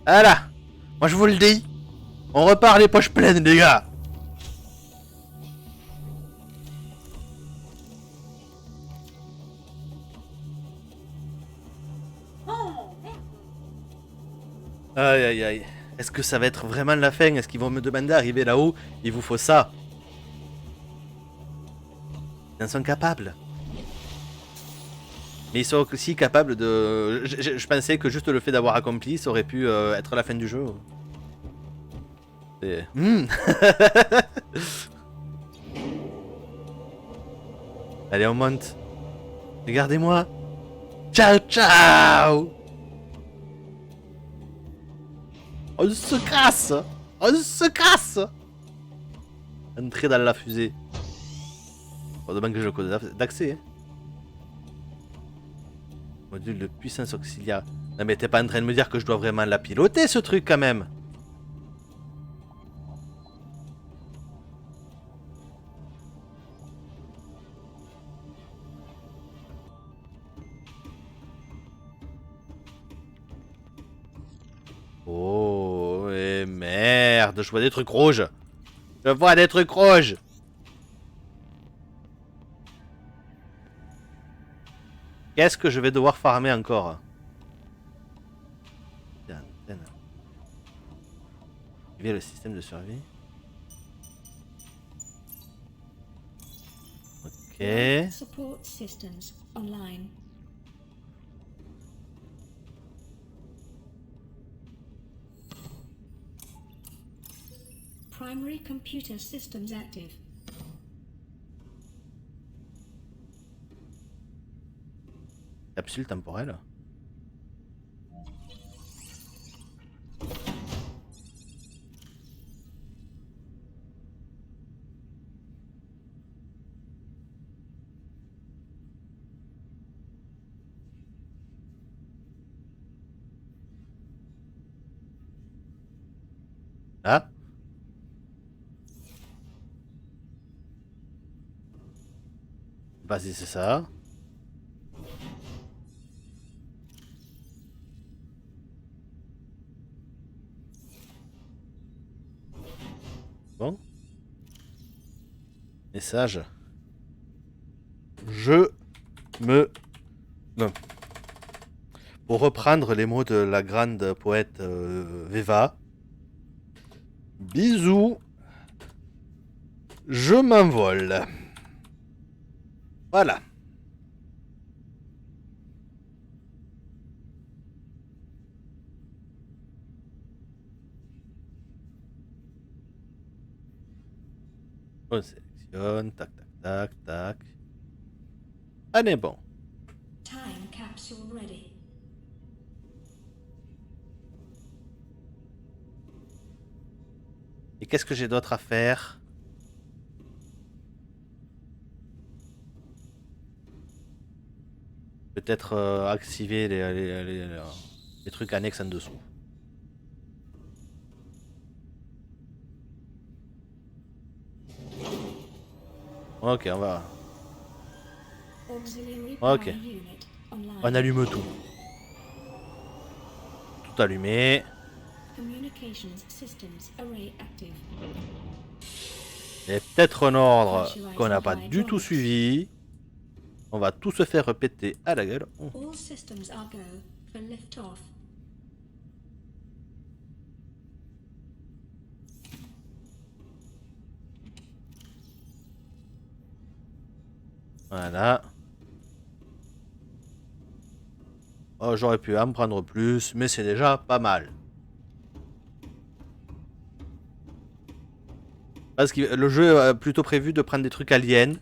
Voilà. Moi, je vous le dis. On repart les poches pleines, les gars. Aïe aïe aïe. Est-ce que ça va être vraiment la fin? Est-ce qu'ils vont me demander d'arriver là-haut? Il vous faut ça. Ils en sont capables. Mais ils sont aussi capables de... Je pensais que juste le fait d'avoir accompli, ça aurait pu être la fin du jeu. Et... Allez, on monte. Regardez-moi. Ciao, ciao. On se casse. On se casse. Entrer dans la fusée. On demande que je code d'accès. Hein. Module de puissance auxiliaire. Non mais t'es pas en train de me dire que je dois vraiment la piloter ce truc quand même. Oh et merde, je vois des trucs rouges. Je vois des trucs rouges. Qu'est-ce que je vais devoir farmer encore? Activer le système de survie. Ok. Support systems online. Primary computer systems active. Capsule temporelle. Là. Vas-y, c'est ça. Bon. Message. Je me... Non. Pour reprendre les mots de la grande poète Veva. Bisous. Je m'envole. Voilà. On sélectionne. Tac, tac, tac, tac. Allez, bon. Time capsule ready. Et qu'est-ce que j'ai d'autre à faire? Peut-être activer les trucs annexes en dessous. Ok, on va... Auxiliary Ok. power unit online. On allume tout. Tout allumé. Communications systems array active. Il y a peut-être un ordre qu'on n'a pas du tout suivi. On va tout se faire péter à la gueule. Oh. All systems are go for liftoff. Voilà. Oh, j'aurais pu en prendre plus, mais c'est déjà pas mal. Parce que le jeu a plutôt prévu de prendre des trucs aliens.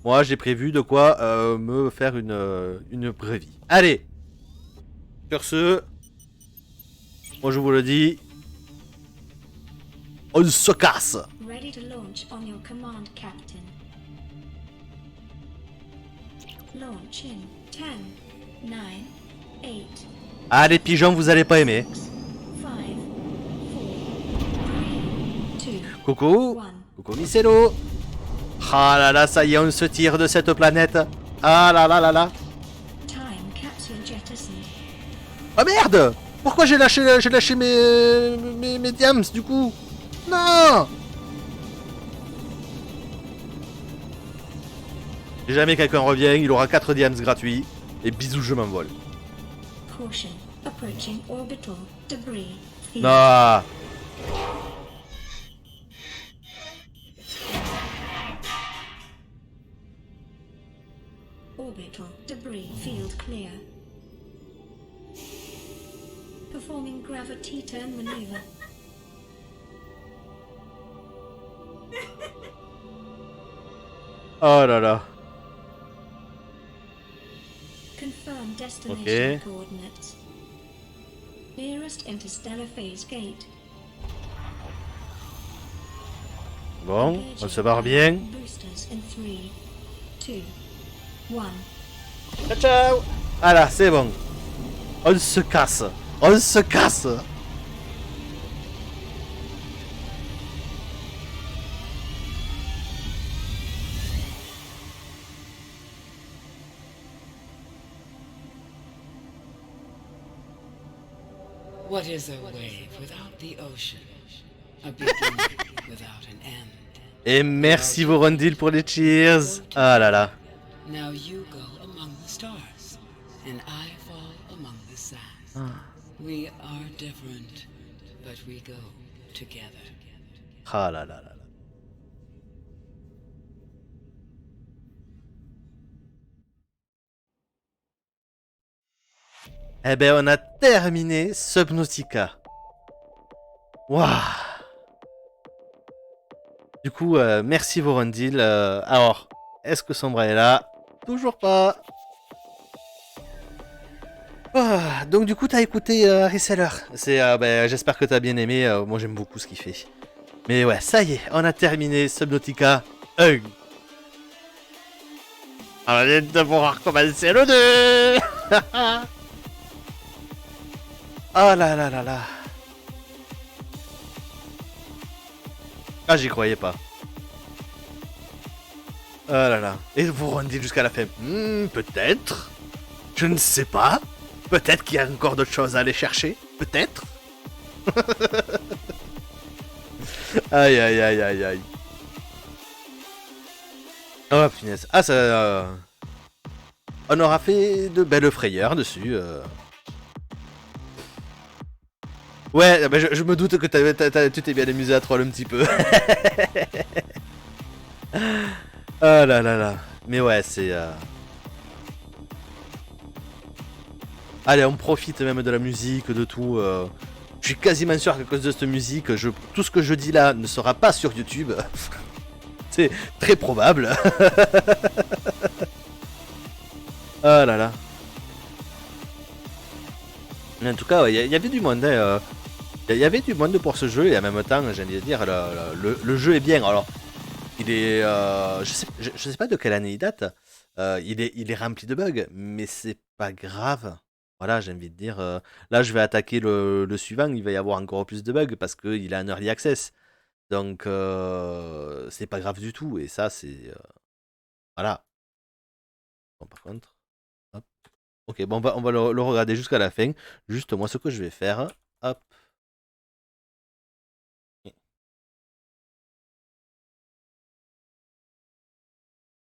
Moi, j'ai prévu de quoi me faire une vraie vie. Allez. Sur ce, moi je vous le dis, on se casse. Ready to launch on your command, Captain. Launch in 10, 9, 8, Ah, les pigeons, vous allez pas aimer. 5, 4, 3, 2, Coucou. 1. Coucou, Micelo. Ah là là, ça y est, on se tire de cette planète. Ah là là là là. Time capsule jettisoned. Oh merde! Pourquoi j'ai lâché mes diams du coup? Non! Si jamais quelqu'un revient, il aura 4 diams gratuits. Et bisous, je m'envole. Caution. Approaching orbital debris. field. Non! Orbital debris field clear. Performing gravity turn maneuver. Oh là là. Confirm destination Okay. coordinates. Nearest interstellar phase gate. Bon, on se barre bien. Boosters in 3, 2, 1. Ciao ciao! Ah là, c'est bon. On se casse. On se casse. What is a wave without the ocean? A beginning without an end. Et merci Vorondil pour les cheers. Ah là là. Now you go among the stars, and I fall among the sands. We are different, but we go together. Ah là là là là. Eh ben, on a terminé Subnautica. Waouh. Du coup, merci Vorondil. Alors, est-ce que Sombra est là? Toujours pas. Ah, donc du coup, t'as écouté Harry Seller. Ben, j'espère que t'as bien aimé. Moi, j'aime beaucoup ce qu'il fait. Mais ouais, ça y est, on a terminé Subnautica 1. On vient de pouvoir commencer le 2. Oh là là là là. Ah, j'y croyais pas. Ah là là. Et vous rendez jusqu'à la fin. Peut-être. Je ne sais pas. Peut-être qu'il y a encore d'autres choses à aller chercher. Peut-être. Aïe aïe aïe aïe aïe. Oh punaise. Ah ça... On aura fait de belles frayeurs dessus. Ouais, bah je me doute que tu t'es bien amusé à troll un petit peu. Ah là là là. Mais ouais, c'est... Allez, on profite même de la musique, de tout. Je suis quasiment sûr qu'à cause de cette musique, tout ce que je dis là ne sera pas sur YouTube. C'est très probable. Ah là là. Mais en tout cas, il y avait du monde. Il y avait du monde pour ce jeu et en même temps, j'ai envie de dire, le jeu est bien. Alors, il est, je sais pas de quelle année il date. Il est rempli de bugs, mais c'est pas grave. Voilà, j'ai envie de dire. Là, je vais attaquer le suivant. Il va y avoir encore plus de bugs parce qu'il est en early access. Donc, c'est pas grave du tout. Et ça, c'est voilà. Bon, par contre, hop. Ok, bon, on va le regarder jusqu'à la fin. Juste moi, ce que je vais faire, hop.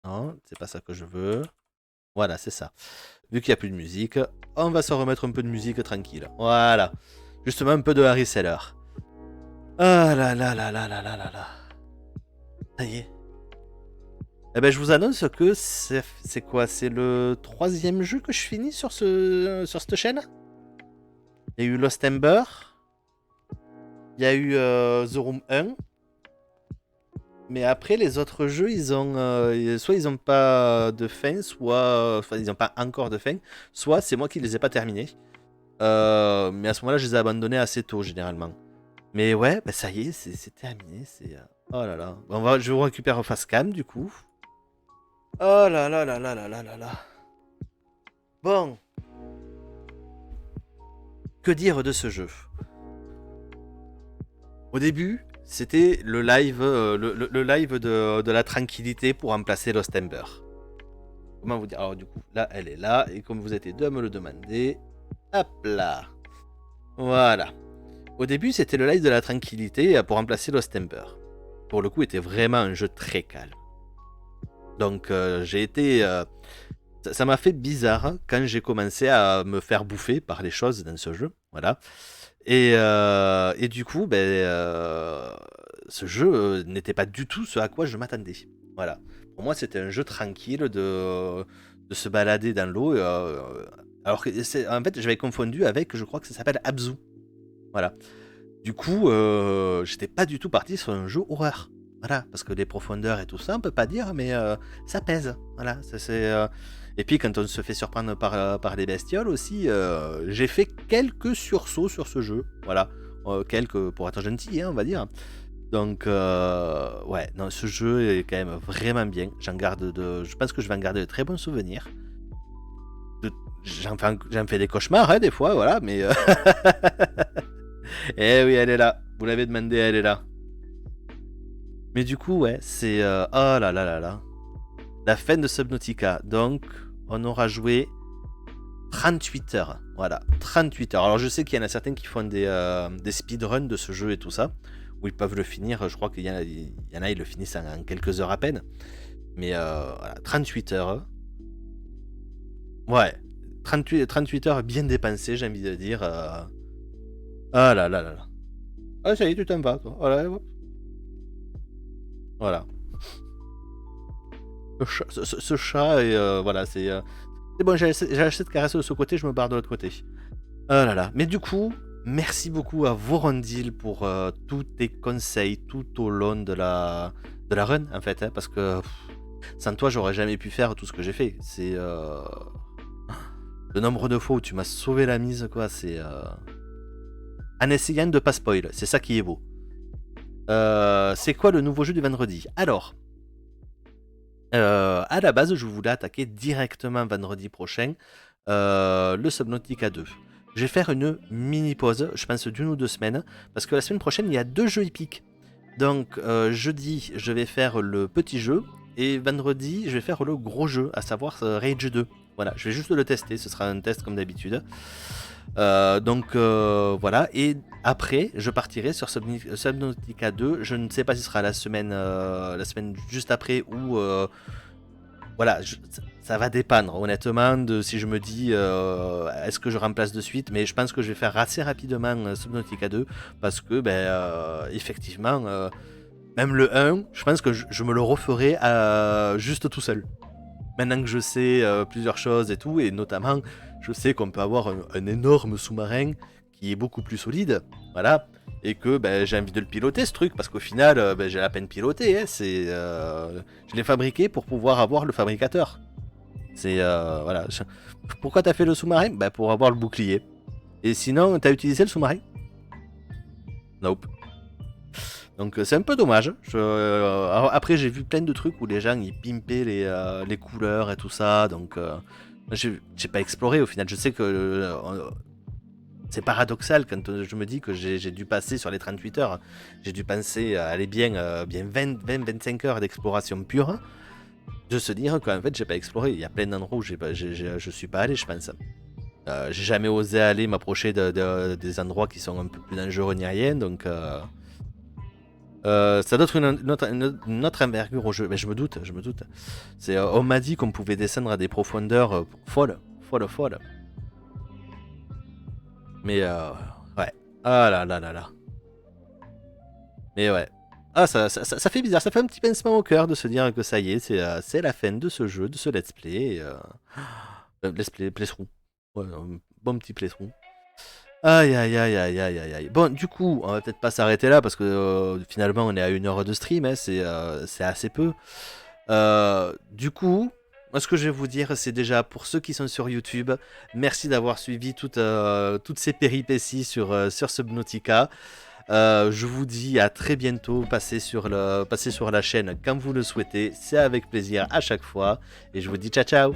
Non, c'est pas ça que je veux. Voilà, c'est ça. Vu qu'il n'y a plus de musique, on va se remettre un peu de musique tranquille. Voilà. Justement, un peu de Harry Seller. Ah là là là là là là là là. Ça y est. Eh ben, je vous annonce que c'est quoi? C'est le 3e jeu que je finis sur cette chaîne. Il y a eu Lost Ember. Il y a eu The Room 1. Mais après, les autres jeux, soit ils n'ont pas de fin, soit ils n'ont pas encore de fin, soit c'est moi qui les ai pas terminés. Mais à ce moment-là, je les ai abandonnés assez tôt, généralement. Mais ouais, bah ça y est, c'est terminé. Oh là là. Bon, je vous récupère face cam, du coup. Oh là là là là là là là là. Bon. Que dire de ce jeu? Au début, c'était le live, le live de la tranquillité pour remplacer Lost Ember. Comment vous dire? Alors du coup, là, elle est là. Et comme vous étiez deux à me le demander, hop là. Voilà. Au début, c'était le live de la tranquillité pour remplacer Lost Ember. Pour le coup, était vraiment un jeu très calme. Donc, j'ai été... ça m'a fait bizarre quand j'ai commencé à me faire bouffer par les choses dans ce jeu. Voilà. Et du coup, ce jeu n'était pas du tout ce à quoi je m'attendais. Voilà. Pour moi, c'était un jeu tranquille de se balader dans l'eau. Alors que en fait, j'avais confondu avec, je crois que ça s'appelle Abzu. Voilà. Du coup, j'étais pas du tout parti sur un jeu horreur. Voilà, parce que les profondeurs et tout ça, on peut pas dire, mais ça pèse. Voilà, et puis quand on se fait surprendre par les bestioles aussi, j'ai fait quelques sursauts sur ce jeu. Voilà, quelques pour être gentil, hein, on va dire. Donc, ouais, non, ce jeu est quand même vraiment bien. Je pense que je vais en garder de très bons souvenirs. J'en fais des cauchemars, hein, des fois, voilà, mais... Eh oui, elle est là. Vous l'avez demandé, elle est là. Mais du coup, ouais, c'est... oh là là là là. La fin de Subnautica. Donc, on aura joué 38 heures. Voilà, 38 heures. Alors, je sais qu'il y en a certains qui font des speedruns de ce jeu et tout ça, où ils peuvent le finir. Je crois qu'il y en a, ils le finissent en quelques heures à peine. Mais voilà, 38 heures. Ouais, 38 heures bien dépensées, j'ai envie de dire. Ah là là là là. Ah, ça y est, tu t'en vas, toi. Voilà, hop. Voilà. Ce chat, et voilà, c'est bon, j'ai assez de caresser de ce côté, je me barre de l'autre côté. Ah là là. Mais du coup, merci beaucoup à Vorondil pour tous tes conseils tout au long de la run, en fait, hein, parce que sans toi, j'aurais jamais pu faire tout ce que j'ai fait. C'est le nombre de fois où tu m'as sauvé la mise, quoi, c'est... En essayant de pas spoil, c'est ça qui est beau. C'est quoi le nouveau jeu du vendredi? Alors, à la base, je voulais attaquer directement vendredi prochain le Subnautica 2. Je vais faire une mini pause, je pense d'une ou deux semaines, parce que la semaine prochaine, il y a 2 jeux épiques. Donc jeudi, je vais faire le petit jeu. Et vendredi, je vais faire le gros jeu, à savoir Rage 2. Voilà, je vais juste le tester, ce sera un test comme d'habitude. Donc voilà, et après, je partirai sur Subnautica 2. Je ne sais pas si ce sera la semaine juste après ou... voilà, ça va dépendre honnêtement de si je me dis est-ce que je remplace de suite, mais je pense que je vais faire assez rapidement Subnautica 2 parce que effectivement même le 1, je pense que je me le referai juste tout seul. Maintenant que je sais plusieurs choses et tout, et notamment je sais qu'on peut avoir un énorme sous-marin qui est beaucoup plus solide, voilà, et que j'ai envie de le piloter ce truc, parce qu'au final j'ai la peine piloté, hein, je l'ai fabriqué pour pouvoir avoir le fabricateur. C'est voilà. Pourquoi t'as fait le sous-marin? Pour avoir le bouclier. Et sinon, t'as utilisé le sous-marin? Nope. Donc c'est un peu dommage. Après j'ai vu plein de trucs où les gens ils pimpaient les couleurs et tout ça. Donc j'ai pas exploré au final. Je sais que c'est paradoxal quand je me dis que j'ai dû passer sur les 38 heures. J'ai dû penser à aller bien 20-25 heures d'exploration pure. De se dire qu'en fait j'ai pas exploré. Il y a plein d'endroits où je suis pas allé, je pense. J'ai jamais osé aller m'approcher des endroits qui sont un peu plus dangereux ni rien. Donc... ça doit être une autre envergure au jeu, mais je me doute. On m'a dit qu'on pouvait descendre à des profondeurs folles. Mais ouais. Ah là là là là. Mais ouais. Ah ça fait bizarre, ça fait un petit pincement au cœur de se dire que ça y est, c'est la fin de ce jeu, de ce let's play. Let's play, playthrough. Ouais, un bon petit playthrough. Aïe aïe aïe aïe aïe aïe aïe. Bon, du coup, on va peut-être pas s'arrêter là parce que finalement on est à 1 heure de stream, hein, c'est assez peu. Du coup, moi ce que je vais vous dire, c'est déjà pour ceux qui sont sur YouTube, merci d'avoir suivi toutes ces péripéties sur Subnautica. Je vous dis à très bientôt, passez sur la chaîne quand vous le souhaitez, c'est avec plaisir à chaque fois. Et je vous dis ciao ciao.